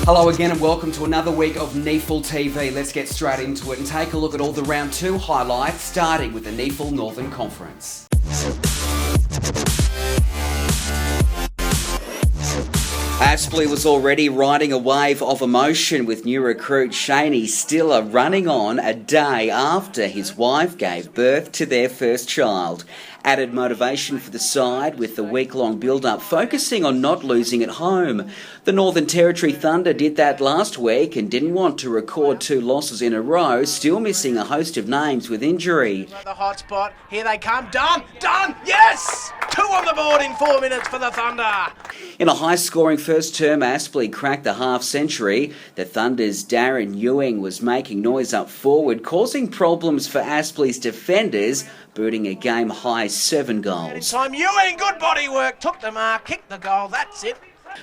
Hello again and welcome to another week of NEAFL TV. Let's get straight into it and take a look at all the round 2 highlights, starting with the NEAFL Northern Conference. Ainsley was already riding a wave of emotion with new recruit Shaney Stiller running on a day after his wife gave birth to their first child. Added motivation for the side with the week-long build-up focusing on not losing at home. The Northern Territory Thunder did that last week and didn't want to record 2 losses in a row, still missing a host of names with injury. The hot spot, here they come, done, yes! 2 on the board in 4 minutes for the Thunder. In a high-scoring first term, Ainsley cracked the half-century. The Thunder's Darren Ewing was making noise up forward, causing problems for Ainsley's defenders, booting a game-high 7 goals. Time Ewing, good body work, took the mark, kicked the goal, that's it.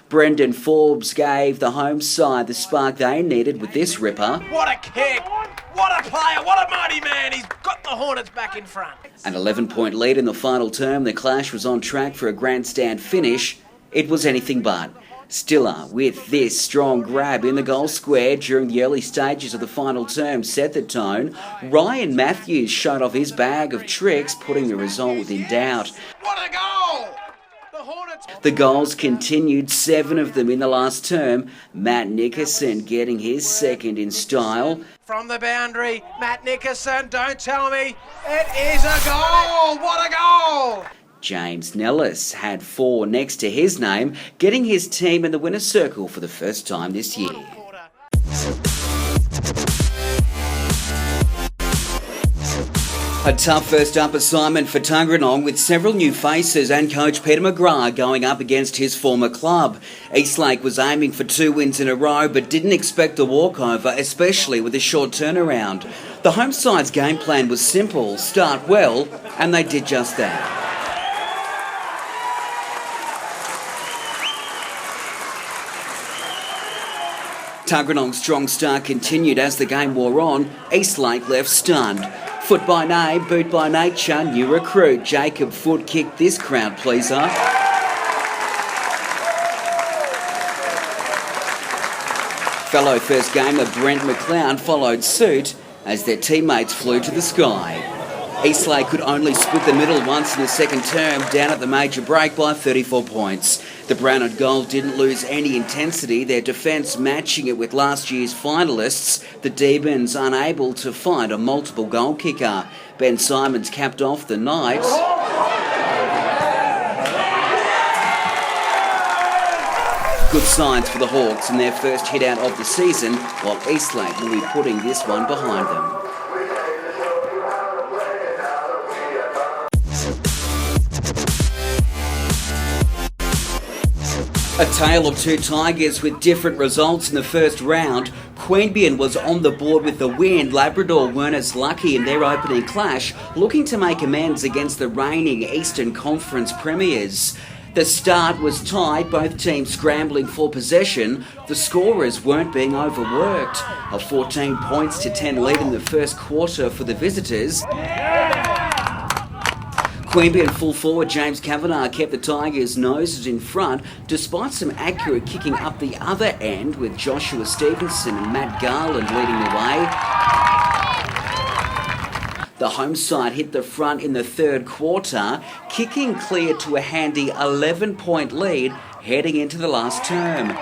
Brendan Forbes gave the home side the spark they needed with this ripper. What a kick, what a player, what a mighty man, he's got the Hornets back in front. An 11-point lead in the final term, the clash was on track for a grandstand finish. It was anything but. Stiller, with this strong grab in the goal square during the early stages of the final term, set the tone. Ryan Matthews showed off his bag of tricks, putting the result within doubt. What a goal! The goals continued, 7 of them in the last term. Matt Nickerson getting his second in style. From the boundary, Matt Nickerson, don't tell me, it is a goal! What a goal! James Nellis had 4 next to his name, getting his team in the winner's circle for the first time this year. A tough first-up assignment for Tuggeranong with several new faces and coach Peter McGrath going up against his former club. Eastlake was aiming for 2 wins in a row but didn't expect a walkover, especially with a short turnaround. The home side's game plan was simple, start well, and they did just that. Tuggeranong's strong start continued as the game wore on. Eastlake left stunned. Foot by name, boot by nature, new recruit Jacob Foot kicked this crowd pleaser. Fellow first gamer Brent McLeod followed suit as their teammates flew to the sky. Eastlake could only split the middle once in the second term, down at the major break by 34 points. The brown and gold didn't lose any intensity, their defence matching it with last year's finalists. The Demons unable to find a multiple goal kicker. Ben Simons capped off the night. Good signs for the Hawks in their first hit out of the season, while Eastlake will be putting this one behind them. A tale of 2 Tigers with different results in the first round. Queanbeyan was on the board with the win. Labrador weren't as lucky in their opening clash, looking to make amends against the reigning Eastern Conference premiers. The start was tight, both teams scrambling for possession. The scorers weren't being overworked. A 14 points to 10 lead in the first quarter for the visitors. Queanbeyan full forward James Kavanagh kept the Tigers' noses in front despite some accurate kicking up the other end, with Joshua Stevenson and Matt Garland leading the way. The home side hit the front in the third quarter, kicking clear to a handy 11-point lead heading into the last term.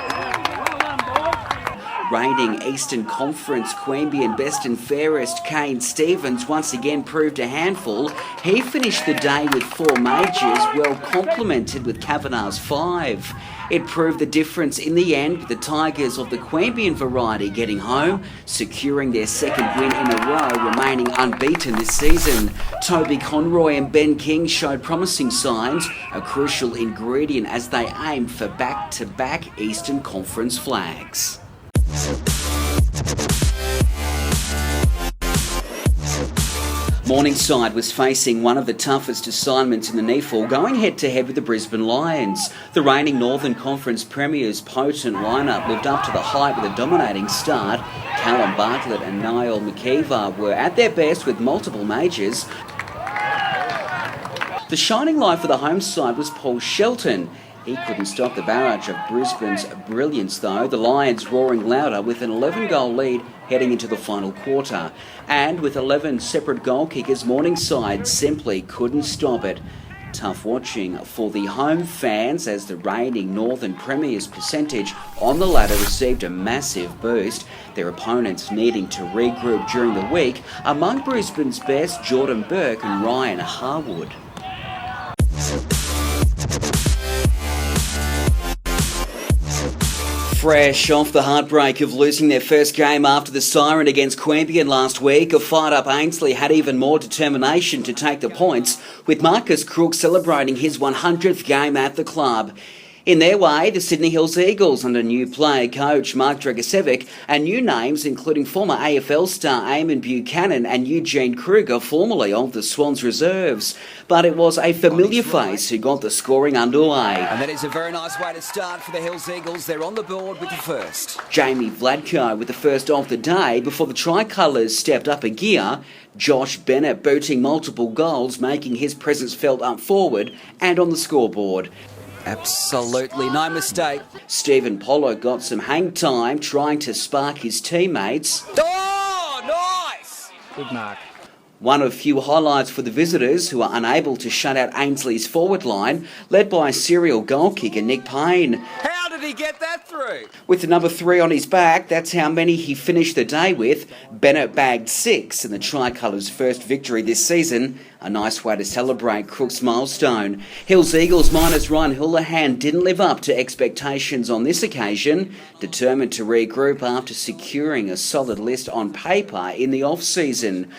Reigning Eastern Conference Queanbeyan best and fairest Kane Stevens once again proved a handful. He finished the day with 4 majors, well complemented with Kavanagh's 5. It proved the difference in the end, with the Tigers of the Queanbeyan variety getting home, securing their second win in a row, remaining unbeaten this season. Toby Conroy and Ben King showed promising signs, a crucial ingredient as they aim for back-to-back Eastern Conference flags. Morningside was facing one of the toughest assignments in the NEAFL, going head-to-head with the Brisbane Lions. The reigning Northern Conference Premiers' potent lineup lived up to the hype with a dominating start. Callum Bartlett and Niall McKeever were at their best with multiple majors. The shining light for the home side was Paul Shelton. He couldn't stop the barrage of Brisbane's brilliance though, the Lions roaring louder with an 11-goal lead heading into the final quarter. And with 11 separate goal kickers, Morningside simply couldn't stop it. Tough watching for the home fans as the reigning Northern Premier's percentage on the ladder received a massive boost, their opponents needing to regroup during the week. Among Brisbane's best, Jordan Burke and Ryan Harwood. Fresh off the heartbreak of losing their first game after the siren against Queanbeyan last week, a fired-up Ainsley had even more determination to take the points, with Marcus Crook celebrating his 100th game at the club. In their way, the Sydney Hills Eagles, under new player coach Mark Dragicevic, and new names including former AFL star Eamon Buchanan and Eugene Kruger, formerly of the Swans reserves. But it was a familiar face who got the scoring underway. And that is a very nice way to start for the Hills Eagles. They're on the board with the first. Jamie Vladko with the first of the day before the Tricolours stepped up a gear. Josh Bennett booting multiple goals, making his presence felt up forward and on the scoreboard. Absolutely, no mistake. Stephen Pollock got some hang time trying to spark his teammates. Oh, nice! Good mark. One of few highlights for the visitors, who are unable to shut out Ainsley's forward line, led by serial goal kicker Nick Payne. How did he get that through? With the number 3 on his back, that's how many he finished the day with. Bennett bagged 6 in the Tricolours' first victory this season. A nice way to celebrate Crook's milestone. Hills Eagles minus Ryan Houlihan didn't live up to expectations on this occasion, determined to regroup after securing a solid list on paper in the off-season.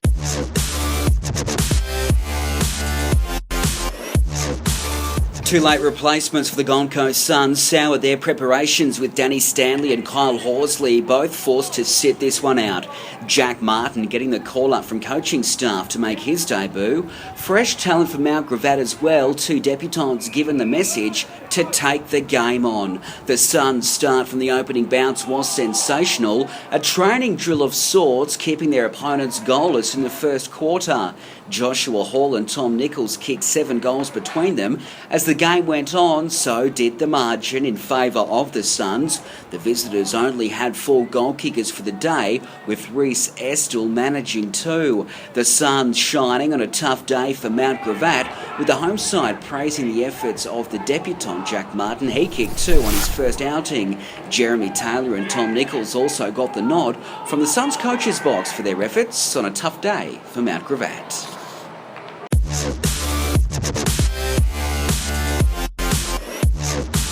Two late replacements for the Gold Coast Suns soured their preparations, with Danny Stanley and Kyle Horsley both forced to sit this one out. Jack Martin getting the call-up from coaching staff to make his debut. Fresh talent for Mount Gravatt as well, 2 debutants given the message to take the game on. The Suns' start from the opening bounce was sensational, a training drill of sorts, keeping their opponents goalless in the first quarter. Joshua Hall and Tom Nichols kicked 7 goals between them. As the game went on, so did the margin in favour of the Suns. The visitors only had 4 goal kickers for the day, with Reece Estill managing 2. The Suns shining on a tough day for Mount Gravatt, with the home side praising the efforts of the debutant Jack Martin. He kicked 2 on his first outing. Jeremy Taylor and Tom Nichols also got the nod from the Suns coach's box for their efforts on a tough day for Mount Gravatt.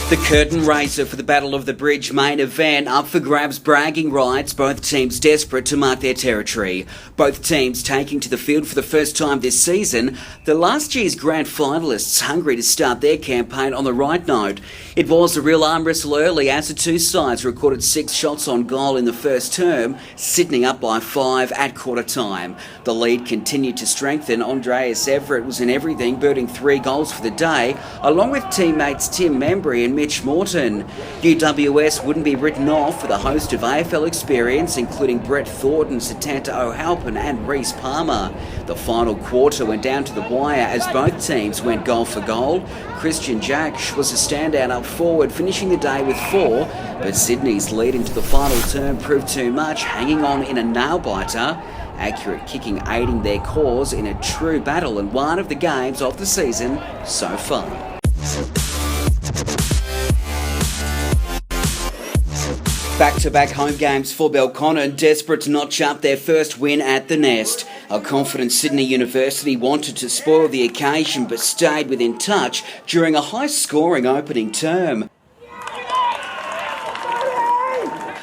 The curtain raiser for the Battle of the Bridge main event up for grabs bragging rights, both teams desperate to mark their territory. Both teams taking to the field for the first time this season, the last year's grand finalists hungry to start their campaign on the right note. It was a real arm wrestle early as the two sides recorded 6 shots on goal in the first term, Sydney up by 5 at quarter time. The lead continued to strengthen. Andreas Everett was in everything, booting 3 goals for the day, along with teammates Tim Membry and Mitch Morton. UWS wouldn't be written off with a host of AFL experience, including Brett Thornton, Satanta O'Halpin and Reece Palmer. The final quarter went down to the wire as both teams went goal for goal. Christian Jacksch was a standout up forward, finishing the day with 4, but Sydney's lead into the final term proved too much, hanging on in a nail-biter. Accurate kicking aiding their cause in a true battle and one of the games of the season so far. Back-to-back home games for Belconnen, desperate to notch up their first win at the Nest. A confident Sydney University wanted to spoil the occasion but stayed within touch during a high-scoring opening term.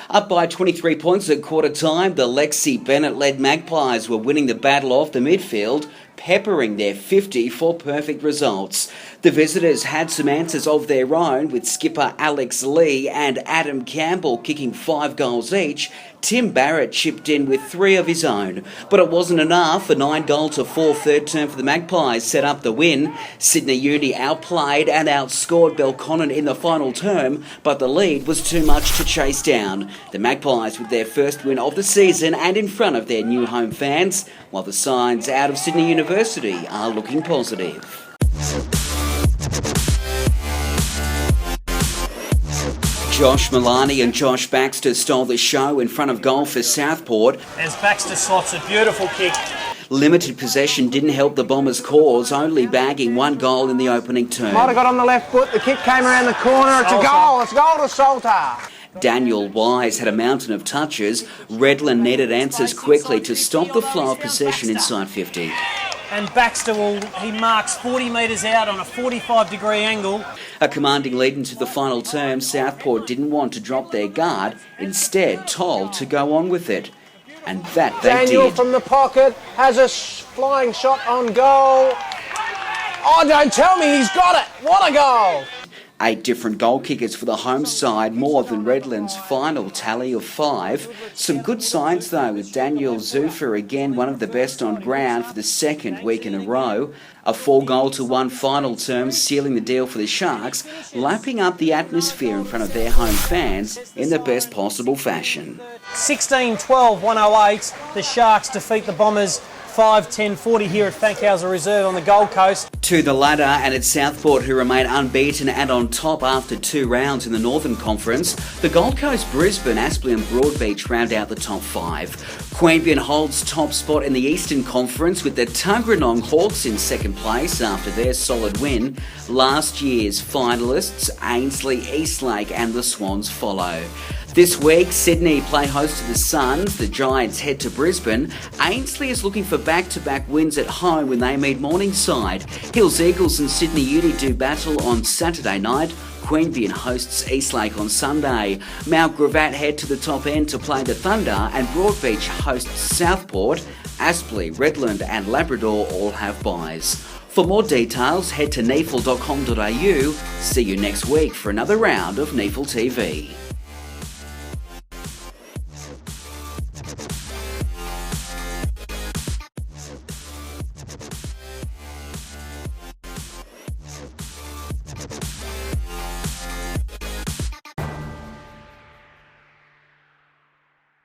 Up by 23 points at quarter time, the Lexi Bennett-led Magpies were winning the battle off the midfield, peppering their 50 for perfect results. The visitors had some answers of their own, with skipper Alex Lee and Adam Campbell kicking 5 goals each. Tim Barrett chipped in with 3 of his own. But it wasn't enough. A 9-4 third term for the Magpies set up the win. Sydney Uni outplayed and outscored Belconnen in the final term, but the lead was too much to chase down. The Magpies with their first win of the season and in front of their new home fans, while the signs out of Sydney University are looking positive. Josh Milani and Josh Baxter stole the show in front of goal for Southport. As Baxter slots a beautiful kick. Limited possession didn't help the Bombers' cause, only bagging one goal in the opening term. Might have got on the left foot. The kick came around the corner. It's a goal. It's a goal to Salter. Daniel Wise had a mountain of touches. Redland needed answers quickly to stop the flow of possession inside 50. And Baxter he marks 40 metres out on a 45-degree angle. A commanding lead into the final term, Southport didn't want to drop their guard, instead told to go on with it. And that they Daniel did. from the pocket has a flying shot on goal. Oh, don't tell me he's got it. What a goal. 8 different goal kickers for the home side, more than Redland's final tally of 5. Some good signs though, with Daniel Zufer again one of the best on ground for the second week in a row. A 4-goal-to-1 final term sealing the deal for the Sharks, lapping up the atmosphere in front of their home fans in the best possible fashion. 16-12-108, the Sharks defeat the Bombers 5-10-40 here at Fankhauser Reserve on the Gold Coast. To the ladder, and it's Southport who remain unbeaten and on top after 2 rounds in the Northern Conference. The Gold Coast, Brisbane, Aspley and Broadbeach round out the top 5. Queanbeyan holds top spot in the Eastern Conference with the Tuggeranong Hawks in second place after their solid win. Last year's finalists, Ainsley, Eastlake and the Swans follow. This week, Sydney play host to the Suns. The Giants head to Brisbane. Ainsley is looking for back-to-back wins at home when they meet Morningside. Hills Eagles and Sydney Uni do battle on Saturday night. Queanbeyan hosts Eastlake on Sunday. Mount Gravatt head to the top end to play the Thunder, and Broadbeach hosts Southport. Aspley, Redland and Labrador all have byes. For more details, head to NEAFL.com.au. See you next week for another round of NEAFL TV.